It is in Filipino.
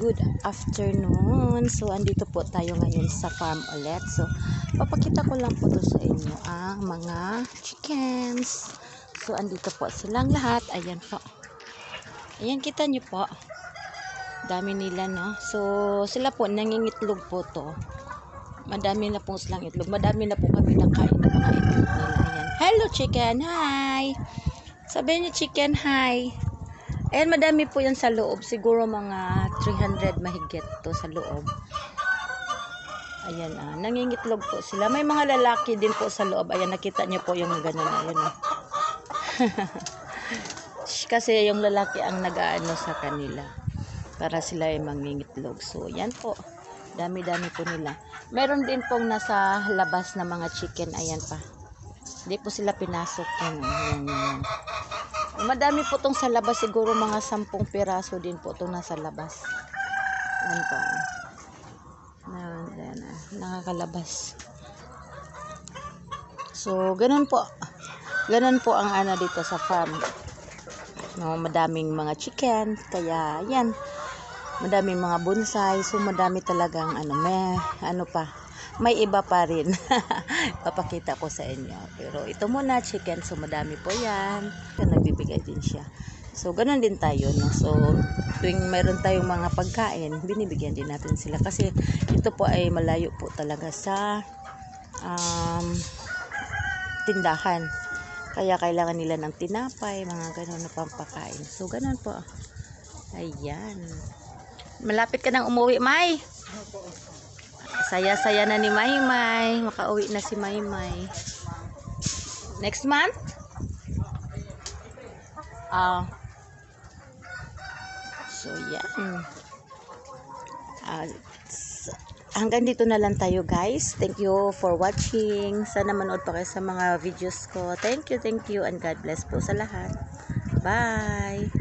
good afternoon. So andito po tayo ngayon sa farm ulit. So papakita ko lang po to sa inyo ang mga chickens. So andito po silang lahat. Ayan po. Ayan, kita nyo po. Dami nila, no? So sila po nangingitlog po to. Madami na po silang itlog. Madami na po kami nakain ng mga itlog nila. Ayan. Hello chicken, hi. Sabihin niyo chicken, hi. Ayan, madami po yan sa loob. Siguro mga 300 mahigit to sa loob. Ayan, nangingitlog po sila. May mga lalaki din po sa loob. Ayan, nakita niyo po yung gano'n. Ayan, kasi yung lalaki ang nag-aano sa kanila. Para sila ay mangingitlog. So, yan po. Dami-dami po nila. Meron din pong nasa labas na mga chicken. Ayan pa. Hindi po sila pinasok. Ayan. Madami po itong sa labas, siguro mga 10 piraso din po itong nasa labas. Ayan po. Ayan, nakakalabas. So, ganun po. Ganun po ang ana dito sa farm. No, madaming mga chicken, kaya yan. Madaming mga bonsai, so madami talagang may iba pa rin. Papakita ko sa inyo. Pero ito muna chicken, so madami po yan. Nagbibigay din siya. So ganun din tayo, no? So tuwing meron tayong mga pagkain, binibigyan din natin sila. Kasi ito po ay malayo po talaga sa tindahan. Kaya kailangan nila ng tinapay, mga ganun na pampakain. So ganun po. Ayan. Malapit ka nang umuwi, May. Saya-saya na ni Maymay. Makauwi na si Maymay. Next month? So, yan. Hanggang dito na lang tayo, guys. Thank you for watching. Sana manood pa kayo sa mga videos ko. Thank you, and God bless po sa lahat. Bye!